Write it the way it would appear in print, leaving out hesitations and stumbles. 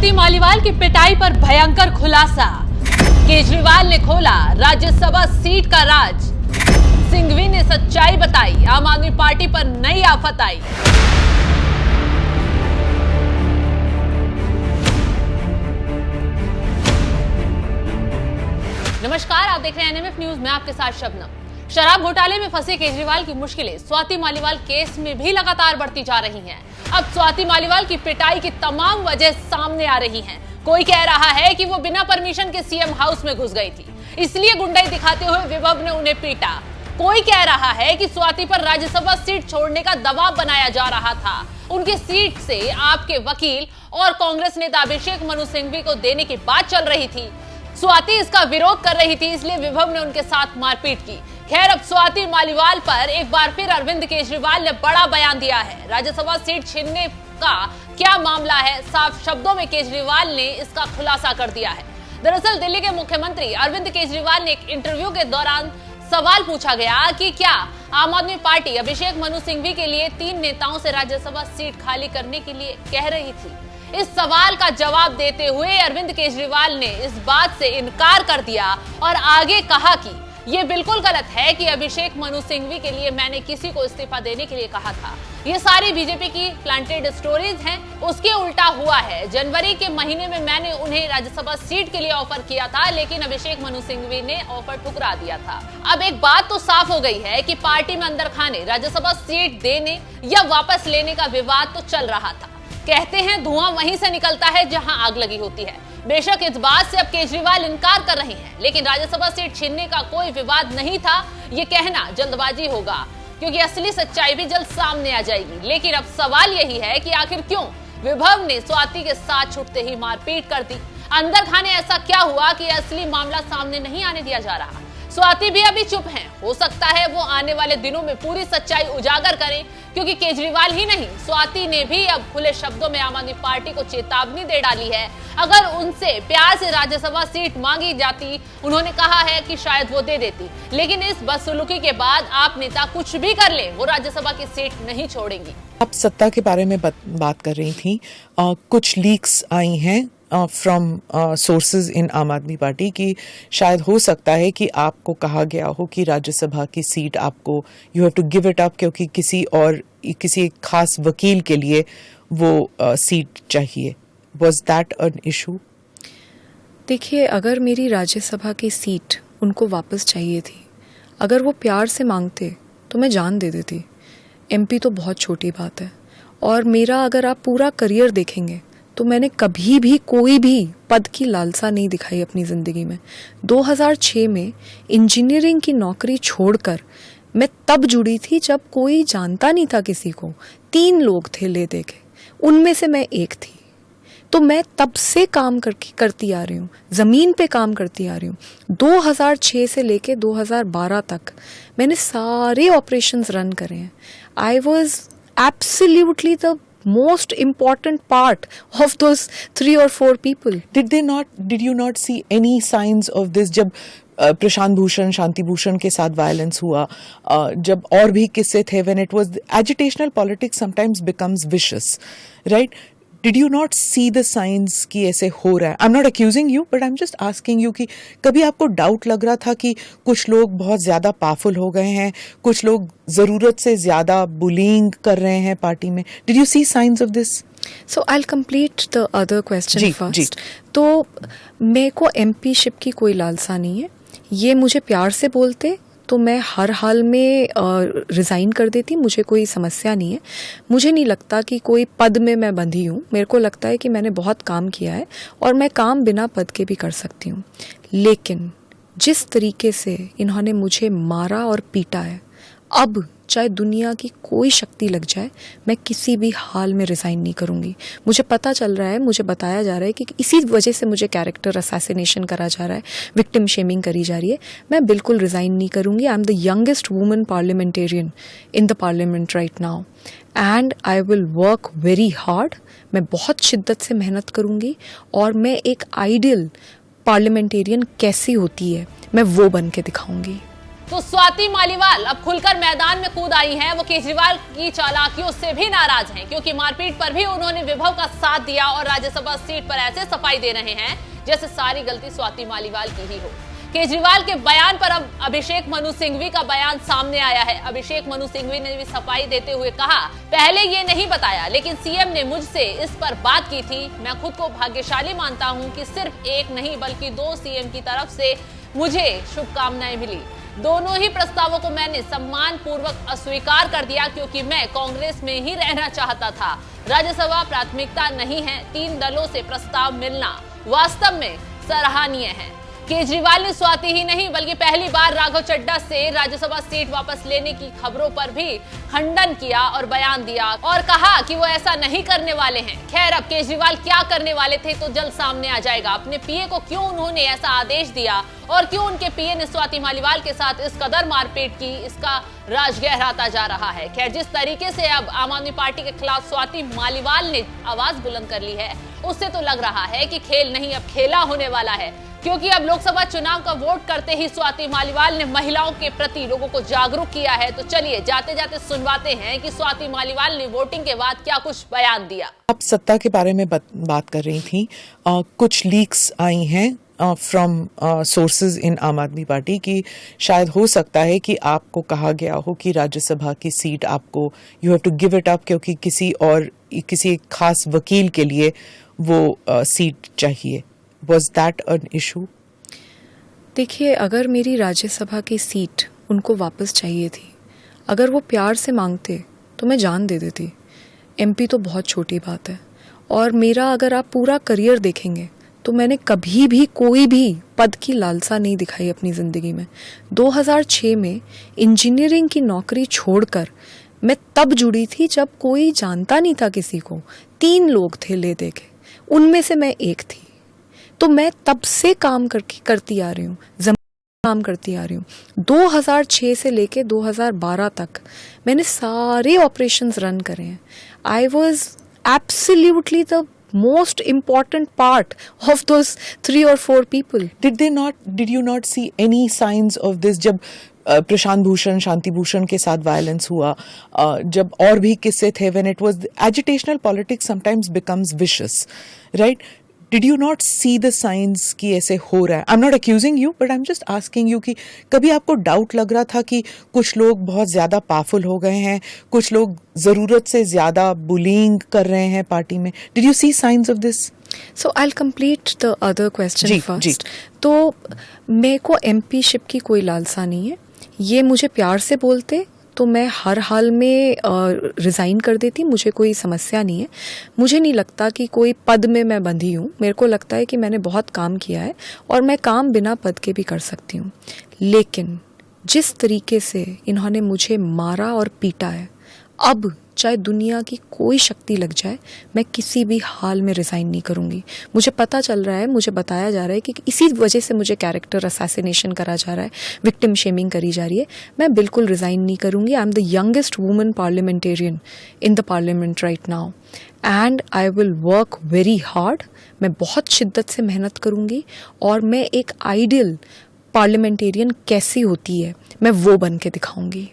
स्वाति मालीवाल की पिटाई पर भयंकर खुलासा। केजरीवाल ने खोला राज्यसभा सीट का राज। सिंघवी ने सच्चाई बताई। आम आदमी पार्टी पर नई आफत आई। नमस्कार, आप देख रहे हैं एनएमएफ न्यूज में आपके साथ शबनम। शराब घोटाले में फंसे केजरीवाल की मुश्किलें स्वाति मालीवाल केस में भी लगातार बढ़ती जा रही हैं। अब स्वाति मालीवाल की पिटाई की तमाम वजह सामने आ रही हैं। कोई कह रहा है कि वो बिना परमिशन के सीएम हाउस में घुस गई थी, इसलिए गुंडाई दिखाते हुए विभव ने उन्हें पीटा। कोई कह रहा है कि स्वाति पर राज्यसभा सीट छोड़ने का दबाव बनाया जा रहा था। उनकी सीट से आपके वकील और कांग्रेस नेता अभिषेक मनु सिंघवी को देने की बात चल रही थी। स्वाति इसका विरोध कर रही थी, इसलिए विभव ने उनके साथ मारपीट की। खैर, अब स्वाति मालीवाल पर एक बार फिर अरविंद केजरीवाल ने बड़ा बयान दिया है। राज्यसभा सीट छीनने का क्या मामला है, साफ शब्दों में केजरीवाल ने इसका खुलासा कर दिया है। दरअसल दिल्ली के मुख्यमंत्री अरविंद केजरीवाल ने एक इंटरव्यू के दौरान सवाल पूछा गया कि क्या आम आदमी पार्टी अभिषेक मनु सिंघवी के लिए 3 नेताओं से राज्यसभा सीट खाली करने के लिए कह रही थी। इस सवाल का जवाब देते हुए अरविंद केजरीवाल ने इस बात से इनकार कर दिया और आगे कहा कि ये बिल्कुल गलत है कि अभिषेक मनु सिंघवी के लिए मैंने किसी को इस्तीफा देने के लिए कहा था। ये सारी बीजेपी की प्लांटेड स्टोरीज हैं। उसके उल्टा हुआ है। जनवरी के महीने में मैंने उन्हें राज्यसभा सीट के लिए ऑफर किया था, लेकिन अभिषेक मनु सिंघवी ने ऑफर ठुकरा दिया था। अब एक बात तो साफ हो गई है कि पार्टी में अंदर खाने राज्यसभा सीट देने या वापस लेने का विवाद तो चल रहा था। कहते हैं धुआं वहीं से निकलता है जहां आग लगी होती है। बेशक इस बात से अब केजरीवाल इनकार कर रहे हैं, लेकिन राज्यसभा सीट छीनने का कोई विवाद नहीं था। ये कहना जल्दबाजी होगा, क्योंकि असली सच्चाई भी जल्द सामने आ जाएगी। लेकिन अब सवाल यही है कि आखिर क्यों विभव ने स्वाति के साथ छुटते ही मारपीट कर दी। अंदर खाने ऐसा क्या हुआ कि असली मामला सामने नहीं आने दिया जा रहा। स्वाति भी अभी चुप हैं। हो सकता है वो आने वाले दिनों में पूरी सच्चाई उजागर करें, क्योंकि केजरीवाल ही नहीं, स्वाति ने भी अब खुले शब्दों में आम आदमी पार्टी को चेतावनी दे डाली है। अगर उनसे प्यार से राज्यसभा सीट मांगी जाती, उन्होंने कहा है कि शायद वो दे देती, लेकिन इस बदसलूकी के बाद आप नेता कुछ भी कर ले, वो राज्यसभा की सीट नहीं छोड़ेंगी। आप सत्ता के बारे में बात कर रही थी। कुछ लीक्स आई हैं फ्रॉम सोर्सेज इन आम आदमी पार्टी की शायद हो सकता है कि आपको कहा गया हो कि राज्यसभा की सीट आपको you have to give it up, क्योंकि किसी एक खास वकील के लिए वो सीट चाहिए। Was that an issue? देखिए, अगर मेरी राज्यसभा की सीट उनको वापस चाहिए थी, अगर वो प्यार से मांगते तो मैं जान दे देती। एमपी तो बहुत छोटी बात है। और मेरा अगर आप पूरा करियर देखेंगे तो मैंने कभी भी कोई भी पद की लालसा नहीं दिखाई अपनी ज़िंदगी में। 2006 में इंजीनियरिंग की नौकरी छोड़कर मैं तब जुड़ी थी जब कोई जानता नहीं था किसी को। 3 लोग थे ले दे के, उनमें से मैं एक थी। तो मैं तब से काम करती आ रही हूँ, ज़मीन पे काम करती आ रही हूँ। 2006 से लेके 2012 तक मैंने सारे ऑपरेशंस रन करे हैं। I was absolutely the most important part of those 3 or 4 people. Did you not see any signs of this जब प्रशांत भूषण, शांति भूषण के साथ वायलेंस हुआ, जब और भी किस्से थे, when it was agitational politics sometimes becomes vicious, right? Did you not see the signs कि ऐसे हो रहा है? I'm not accusing you, but I'm just asking you कि कभी आपको डाउट लग रहा था कि कुछ लोग बहुत ज्यादा पावरफुल हो गए हैं, कुछ लोग जरूरत से ज्यादा बुलिंग कर रहे हैं पार्टी में? Did you see signs of this? So I'll complete the other question first. तो मेरे को एमपीशिप की कोई लालसा नहीं है। ये मुझे प्यार से बोलते तो मैं हर हाल में रिज़ाइन कर देती, मुझे कोई समस्या नहीं है। मुझे नहीं लगता कि कोई पद में मैं बंधी हूँ। मेरे को लगता है कि मैंने बहुत काम किया है और मैं काम बिना पद के भी कर सकती हूँ। लेकिन जिस तरीके से इन्होंने मुझे मारा और पीटा है, अब चाहे दुनिया की कोई शक्ति लग जाए, मैं किसी भी हाल में रिज़ाइन नहीं करूँगी। मुझे पता चल रहा है, मुझे बताया जा रहा है कि इसी वजह से मुझे कैरेक्टर असैसिनेशन करा जा रहा है, विक्टिम शेमिंग करी जा रही है। मैं बिल्कुल रिज़ाइन नहीं करूँगी। I am the youngest woman parliamentarian in the parliament right now and I will work very hard. मैं बहुत शिद्दत से मेहनत करूँगी और मैं एक आइडियल पार्लियामेंटेरियन कैसी होती है, मैं वो बन के दिखाऊँगी। तो स्वाति मालीवाल अब खुलकर मैदान में कूद आई हैं। वो केजरीवाल की चालाकियों से भी नाराज हैं, क्योंकि मारपीट पर भी उन्होंने विभव का साथ दिया और राज्यसभा सीट पर ऐसे सफाई दे रहे हैं जैसे सारी गलती स्वाति मालीवाल की ही हो। केजरीवाल के बयान पर अब अभिषेक मनु सिंघवी का बयान सामने आया है। अभिषेक मनु सिंघवी ने भी सफाई देते हुए कहा, पहले ये नहीं बताया, लेकिन सीएम ने मुझसे इस पर बात की थी। मैं खुद को भाग्यशाली मानता हूं कि सिर्फ एक नहीं बल्कि 2 सीएम की तरफ से मुझे शुभकामनाएं मिली। दोनों ही प्रस्तावों को मैंने सम्मान पूर्वक अस्वीकार कर दिया, क्योंकि मैं कांग्रेस में ही रहना चाहता था। राज्यसभा प्राथमिकता नहीं है। 3 दलों से प्रस्ताव मिलना वास्तव में सराहनीय है। केजरीवाल ने स्वाति ही नहीं बल्कि पहली बार राघव चड्ढा से राज्यसभा सीट वापस लेने की खबरों पर भी खंडन किया और बयान दिया और कहा कि वो ऐसा नहीं करने वाले हैं। खैर, अब केजरीवाल क्या करने वाले थे तो जल्द सामने आ जाएगा। अपने पीए को क्यों उन्होंने ऐसा आदेश दिया और क्यों उनके पीए ने स्वाति मालीवाल के साथ इस कदर मारपीट की, इसका राज गहराता जा रहा है। खैर, जिस तरीके से अब आम आदमी पार्टी के खिलाफ स्वाति मालीवाल ने आवाज बुलंद कर ली है, उससे तो लग रहा है कि खेल नहीं अब खेला होने वाला है, क्योंकि अब लोकसभा चुनाव का वोट करते ही स्वाति मालीवाल ने महिलाओं के प्रति लोगों को जागरूक किया है। तो चलिए जाते जाते सुनवाते हैं कि स्वाति मालीवाल ने वोटिंग के बाद क्या कुछ बयान दिया। आप सत्ता के बारे में बात कर रही थी। कुछ लीक्स आई हैं फ्रॉम सोर्सेज इन आम आदमी पार्टी की शायद हो सकता है कि आपको कहा गया हो कि राज्यसभा की सीट आपको you have to give it up, क्योंकि किसी एक खास वकील के लिए वो सीट चाहिए। Was that an issue? देखिए, अगर मेरी राज्यसभा की सीट उनको वापस चाहिए थी, अगर वो प्यार से मांगते तो मैं जान दे देती। एमपी तो बहुत छोटी बात है, और मेरा अगर आप पूरा करियर देखेंगे तो मैंने कभी भी कोई भी पद की लालसा नहीं दिखाई अपनी ज़िंदगी में। 2006 में इंजीनियरिंग की नौकरी छोड़कर मैं तब जुड़ी थी जब कोई जानता नहीं था किसी को। 3 लोग थे ले दे के, उनमें से मैं एक थी। तो मैं तब से काम करती आ रही हूँ, काम करती आ रही हूँ। 2006 से लेके 2012 तक मैंने सारे ऑपरेशंस रन करे हैं। I was absolutely the most important part of those 3 or 4 people. Did you not see any signs of this जब प्रशांत भूषण, शांति भूषण के साथ वायलेंस हुआ, जब और भी किस्से थे, when it was agitational politics sometimes becomes vicious, right? Did you not see the signs कि ऐसे हो रहा है? I'm not accusing you, but I'm just asking you कि कभी आपको डाउट लग रहा था कि कुछ लोग बहुत ज्यादा पावरफुल हो गए हैं, कुछ लोग जरूरत से ज्यादा बुलिंग कर रहे हैं पार्टी में? Did you see signs of this? So I'll complete the other question ji, first. जी. तो मेरे को एमपी शिप की कोई लालसा नहीं है। ये मुझे प्यार से बोलते तो मैं हर हाल में रिज़ाइन कर देती, मुझे कोई समस्या नहीं है। मुझे नहीं लगता कि कोई पद में मैं बंधी हूँ। मेरे को लगता है कि मैंने बहुत काम किया है और मैं काम बिना पद के भी कर सकती हूँ। लेकिन जिस तरीके से इन्होंने मुझे मारा और पीटा है, अब चाहे दुनिया की कोई शक्ति लग जाए, मैं किसी भी हाल में रिज़ाइन नहीं करूँगी। मुझे पता चल रहा है, मुझे बताया जा रहा है कि इसी वजह से मुझे कैरेक्टर असैसिनेशन करा जा रहा है, विक्टिम शेमिंग करी जा रही है। मैं बिल्कुल रिज़ाइन नहीं करूँगी। I am the youngest woman parliamentarian in the parliament right now and I will work very hard. मैं बहुत शिद्दत से मेहनत करूँगी और मैं एक आइडियल पार्लियामेंटेरियन कैसी होती है मैं वो बन के दिखाऊँगी।